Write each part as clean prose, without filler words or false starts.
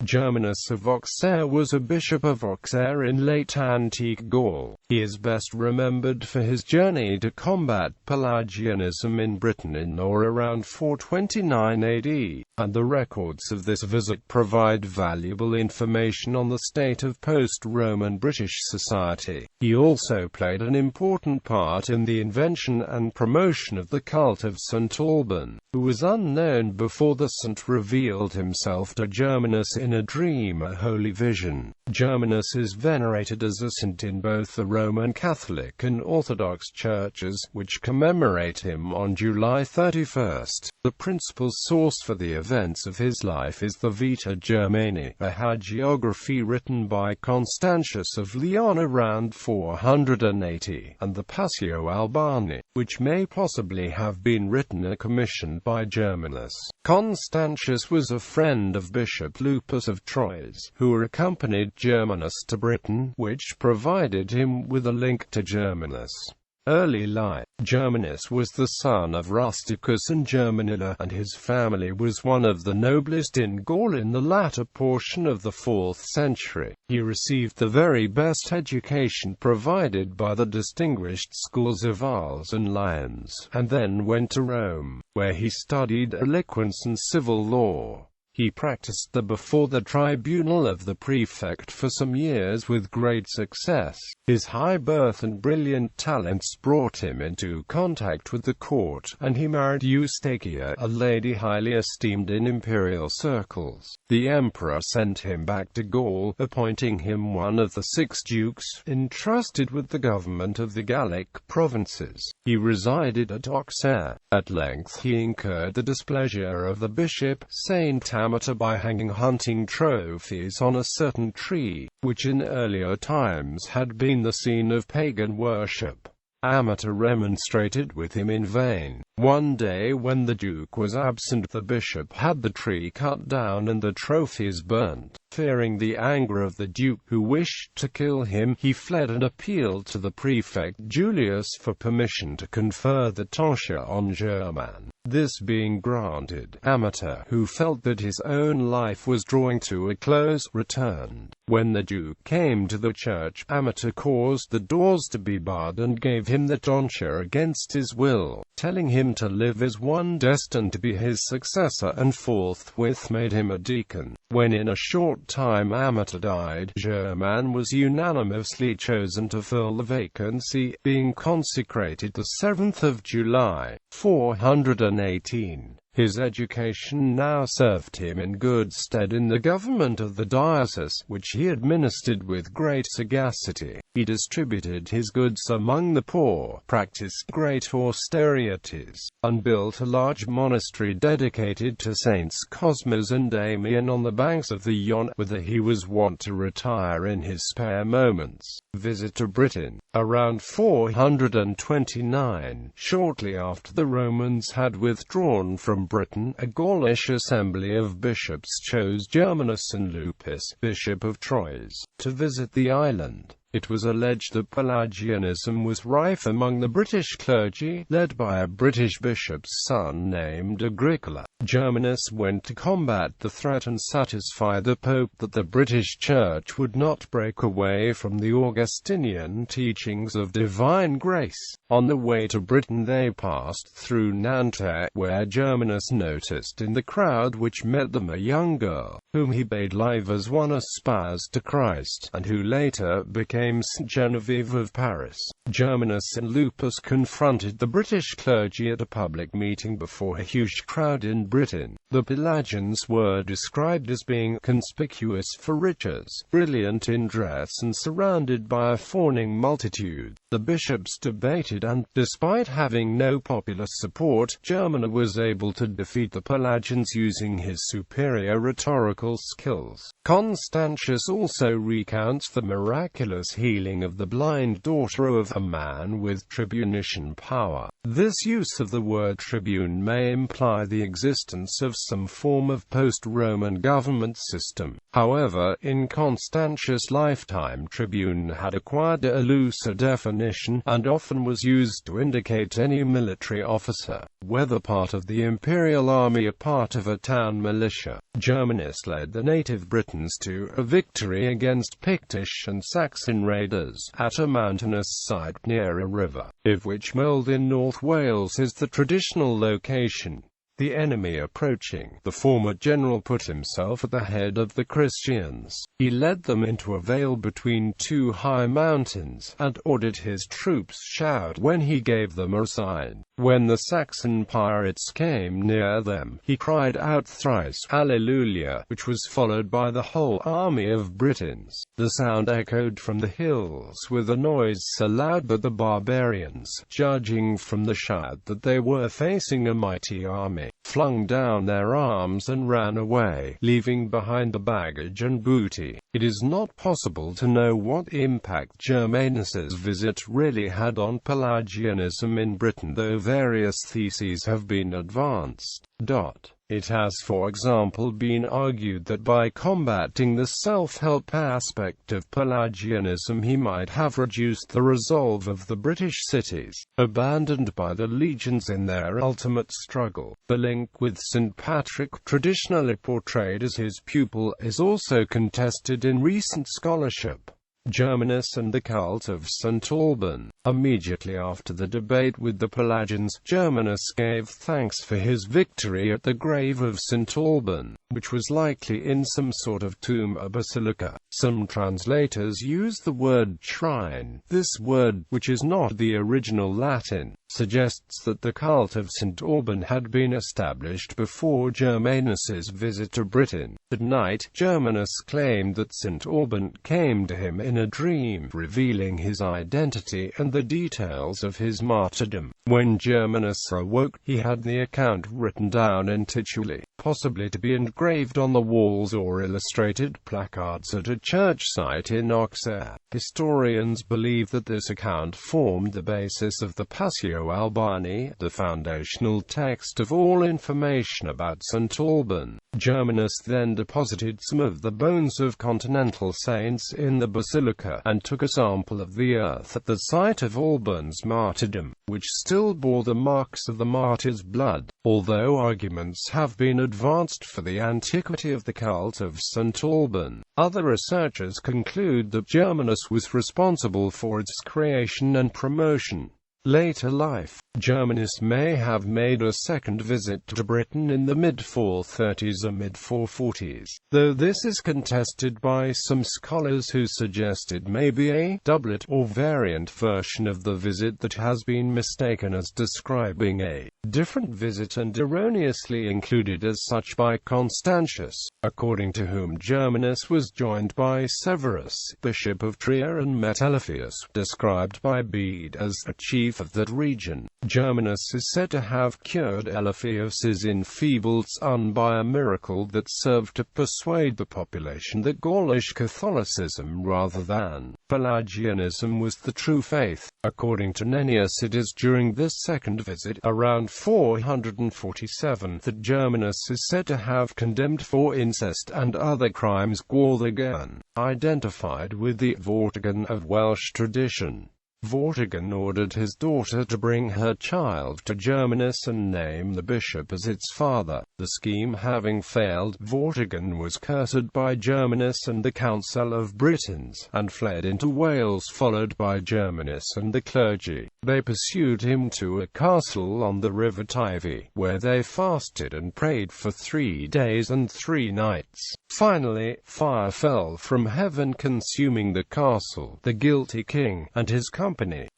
Germanus of Auxerre was a bishop of Auxerre in late Antique Gaul. He is best remembered for his journey to combat Pelagianism in Britain in or around 429 AD, and the records of this visit provide valuable information on the state of post-Roman British society. He also played an important part in the invention and promotion of the cult of Saint Alban, who was unknown before the saint revealed himself to Germanus in a dream, a holy vision. Germanus is venerated as a saint in both the Roman Catholic and Orthodox churches, which commemorate him on July 31st. The principal source for the events of his life is the Vita.Germani, a hagiography written by Constantius of Lyon around 480, and the Passio Albani, which may possibly have been written and commissioned by Germanus. Constantius was a friend of Bishop Lupus of Troyes, who accompanied Germanus to Britain, which provided him with a link to Germanus. Early life. Germanus was the son of Rusticus and Germanilla, and his family was one of the noblest in Gaul in the latter portion of the 4th century. He received the very best education provided by the distinguished schools of Arles and Lyons, and then went to Rome, where he studied eloquence and civil law. He practiced before the tribunal of the prefect for some years with great success. His high birth and brilliant talents brought him into contact with the court, and he married Eustaquia, a lady highly esteemed in imperial circles. The emperor sent him back to Gaul, appointing him one of the 6 dukes entrusted with the government of the Gallic provinces. He resided at Auxerre. At length he incurred the displeasure of the bishop, Saint Alban, by hanging hunting trophies on a certain tree, which in earlier times had been the scene of pagan worship. Amator remonstrated with him in vain. One day when the duke was absent, the bishop had the tree cut down and the trophies burnt. Fearing the anger of the duke, who wished to kill him, he fled and appealed to the prefect Julius for permission to confer the tonsure on German. This being granted, Amator, who felt that his own life was drawing to a close, returned. When the duke came to the church, Amator caused the doors to be barred and gave him the tonsure against his will, telling him to live as one destined to be his successor, and forthwith made him a deacon. When in a short time Amator died, German was unanimously chosen to fill the vacancy, being consecrated the 7th of July, 418. His education now served him in good stead in the government of the diocese, which he administered with great sagacity. He distributed his goods among the poor, practiced great austerities, and built a large monastery dedicated to Saints Cosmas and Damian on the banks of the Yonne, whither he was wont to retire in his spare moments. Visit to Britain. Around 429, shortly after the Romans had withdrawn from Britain, a Gaulish assembly of bishops chose Germanus and Lupus, Bishop of Troyes, to visit the island. It was alleged that Pelagianism was rife among the British clergy, led by a British bishop's son named Agricola. Germanus went to combat the threat and satisfy the Pope that the British Church would not break away from the Augustinian teachings of divine grace. On the way to Britain they passed through Nanterre, where Germanus noticed in the crowd which met them a young girl, whom he bade live as one espoused to Christ, and who later became St. Genevieve of Paris. Germanus and Lupus confronted the British clergy at a public meeting before a huge crowd in Britain. The Pelagians were described as being conspicuous for riches, brilliant in dress, and surrounded by a fawning multitude. The bishops debated, and, despite having no popular support, Germanus was able to defeat the Pelagians using his superior rhetorical skills. Constantius also recounts the miraculous miraculous healing of the blind daughter of a man with tribunician power. This use of the word tribune may imply the existence of some form of post-Roman government system. However, in Constantius' lifetime, tribune had acquired a looser definition, and often was used to indicate any military officer, whether part of the imperial army or part of a town militia. Germanus led the native Britons to a victory against Pictish and Saxon raiders at a mountainous site near a river, of which Mold in North Wales is the traditional location. The enemy approaching, the former general put himself at the head of the Christians. He led them into a vale between two high mountains, and ordered his troops shout when he gave them a sign. When the Saxon pirates came near them, he cried out thrice, Alleluia, which was followed by the whole army of Britons. The sound echoed from the hills with a noise so loud that the barbarians, judging from the shout that they were facing a mighty army, flung down their arms and ran away, leaving behind the baggage and booty. It is not possible to know what impact Germanus's visit really had on Pelagianism in Britain, though various theses have been advanced. It has, for example, been argued that by combating the self-help aspect of Pelagianism he might have reduced the resolve of the British cities, abandoned by the legions in their ultimate struggle. The link with St. Patrick, traditionally portrayed as his pupil, is also contested in recent scholarship. Germanus and the Cult of Saint Alban. Immediately after the debate with the Pelagians, Germanus gave thanks for his victory at the grave of St. Alban, which was likely in some sort of tomb or basilica. Some translators use the word shrine. This word, which is not the original Latin, suggests that the cult of St. Alban had been established before Germanus's visit to Britain. At night, Germanus claimed that St. Alban came to him in a dream, revealing his identity and the details of his martyrdom. When Germanus awoke, he had the account written down in tituli, possibly to be engraved on the walls or illustrated placards at a church site in Auxerre. Historians believe that this account formed the basis of the Passio Albani, the foundational text of all information about St. Alban. Germanus then deposited some of the bones of continental saints in the basilica, and took a sample of the earth at the site of Alban's martyrdom, which still bore the marks of the martyr's blood. Although arguments have been advanced for the antiquity of the cult of St. Alban, other researchers conclude that Germanus was responsible for its creation and promotion. Later life. Germanus may have made a second visit to Britain in the mid-430s or mid-440s, though this is contested by some scholars who suggest it may be a doublet or variant version of the visit that has been mistaken as describing a different visit and erroneously included as such by Constantius, according to whom Germanus was joined by Severus, Bishop of Trier, and Metelliphius, described by Bede as a chief of that region. Germanus is said to have cured Eliphius's enfeebled son by a miracle that served to persuade the population that Gaulish Catholicism rather than Pelagianism was the true faith. According to Nennius, it is during this second visit, around 447, that Germanus is said to have condemned for incest and other crimes Vortigern, identified with the Vortigern of Welsh tradition. Vortigern ordered his daughter to bring her child to Germanus and name the bishop as its father. The scheme having failed, Vortigern was curted by Germanus and the Council of Britons, and fled into Wales, followed by Germanus and the clergy. They pursued him to a castle on the river Tyvi, where they fasted and prayed for 3 days and 3 nights. Finally, fire fell from heaven, consuming the castle, the guilty king, and his company.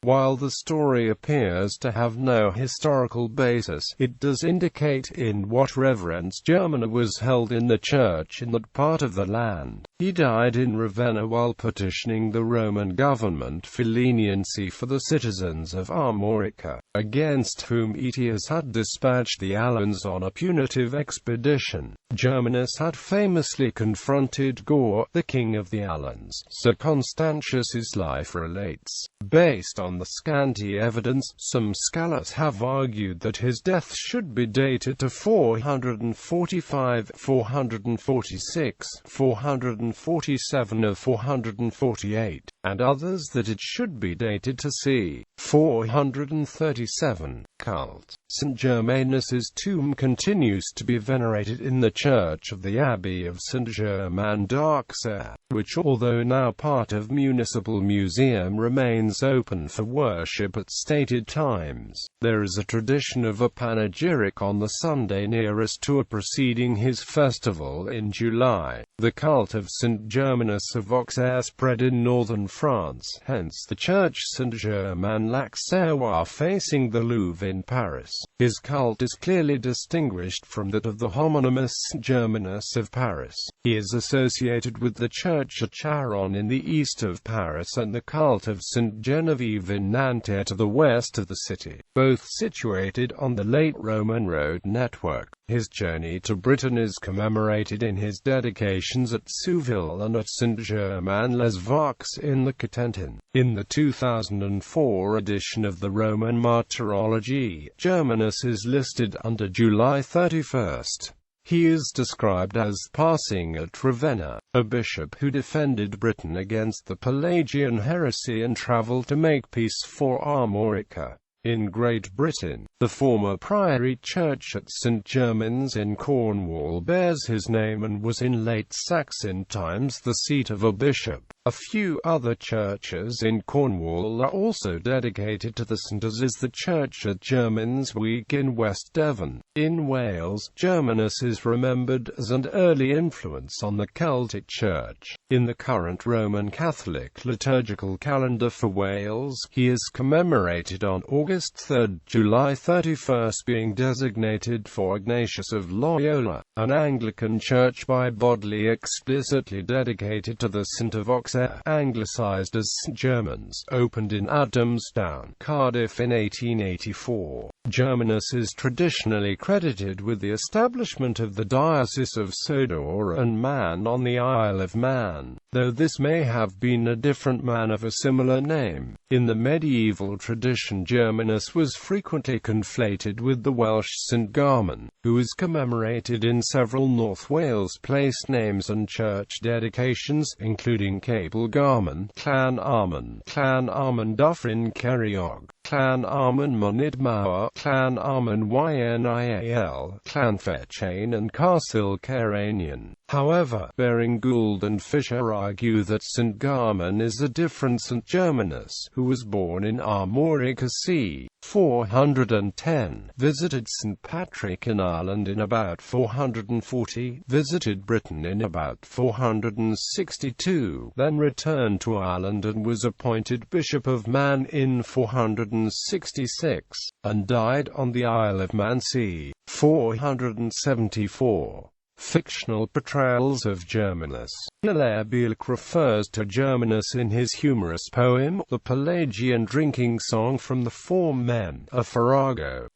While the story appears to have no historical basis, it does indicate in what reverence Germanus was held in the church in that part of the land. He died in Ravenna while petitioning the Roman government for leniency for the citizens of Armorica, against whom Aetius had dispatched the Alans on a punitive expedition. Germanus had famously confronted Gore, the king of the Alans. Sir Constantius's life relates. Based on the scanty evidence, some scholars have argued that his death should be dated to 445, 446, 447 or 448, and others that it should be dated to c. 437. Cult. St. Germanus's tomb continues to be venerated in the church of the Abbey of St. Germanus d'Auxerre, which, although now part of municipal museum, remains open for worship at stated times. There is a tradition of a panegyric on the Sunday nearest to a preceding his festival in July. The cult of St. Germanus of Auxerre spread in northern France, hence the church Saint-Germain l'Auxerrois facing the Louvre in Paris. His cult is clearly distinguished from that of the homonymous St. Germanus of Paris. He is associated with the church at Charon in the east of Paris and the cult of St. Genevieve in Nanterre to the west of the city, both situated on the late Roman road network. His journey to Britain is commemorated in his dedications at Souville and at Saint-Germain-les-Vaux in the Cotentin. In the 2004 edition of the Roman Martyrology, Germanus is listed under July 31st. He is described as passing at Ravenna, a bishop who defended Britain against the Pelagian heresy and travelled to make peace for Armorica. In Great Britain, the former priory church at St. Germans in Cornwall bears his name and was in late Saxon times the seat of a bishop. A few other churches in Cornwall are also dedicated to the saint, as is the church at Germans Week in West Devon. In Wales, Germanus is remembered as an early influence on the Celtic Church. In the current Roman Catholic liturgical calendar for Wales, he is commemorated on August 3, July 31 being designated for Ignatius of Loyola. An Anglican church by Bodley explicitly dedicated to the Saint of Auxerre, anglicised as St. Germans, opened in Adamstown, Cardiff in 1884. Germanus is traditionally credited with the establishment of the Diocese of Sodor and Man on the Isle of Man, though this may have been a different man of a similar name. In the medieval tradition, Germanus was frequently conflated with the Welsh St. German, who is commemorated in several North Wales place names and church dedications, including Capel Garman, Clan Armon Dyffryn Ceiriog, Clan Armon Monydmawr, Clan Armon Ynial, Clan Fairchain and Castle Ceranian. However, Baring Gould and Fisher argue that St. German is a different St. Germanus, who was born in Armorica c. 410, visited St. Patrick in Ireland in about 440, visited Britain in about 462, then returned to Ireland and was appointed Bishop of Man in 466, and died on the Isle of Man c. 474. Fictional portrayals of Germanus. Hilaire Belloc refers to Germanus in his humorous poem, The Pelagian Drinking Song from the Four Men, a farrago.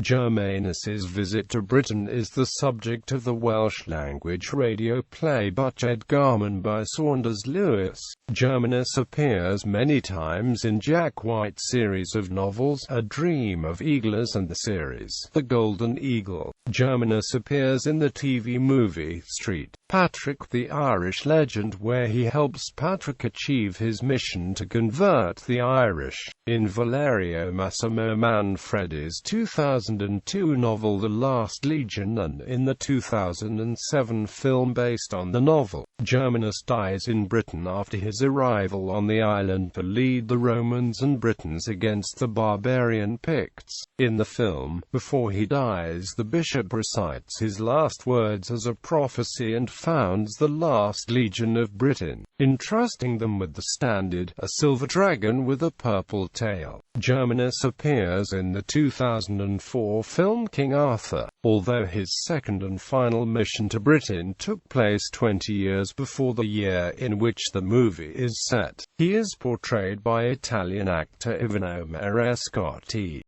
Germanus's visit to Britain is the subject of the Welsh-language radio play Bwched Garman by Saunders Lewis. Germanus appears many times in Jack White's series of novels, A Dream of Eagles, and the series The Golden Eagle. Germanus appears in the TV movie Street Patrick the Irish Legend, where he helps Patrick achieve his mission to convert the Irish. In Valerio Massimo Manfredi's 2002 novel The Last Legion, and in the 2007 film based on the novel, Germanus dies in Britain after his arrival on the island to lead the Romans and Britons against the barbarian Picts. In the film, before he dies, the bishop recites his last words as a prophecy and founds the last legion of Britain, entrusting them with the standard, a silver dragon with a purple tail. Germanus appears in the 2004 film King Arthur, although his second and final mission to Britain took place 20 years before the year in which the movie is set. He is portrayed by Italian actor Ivano Marescotti.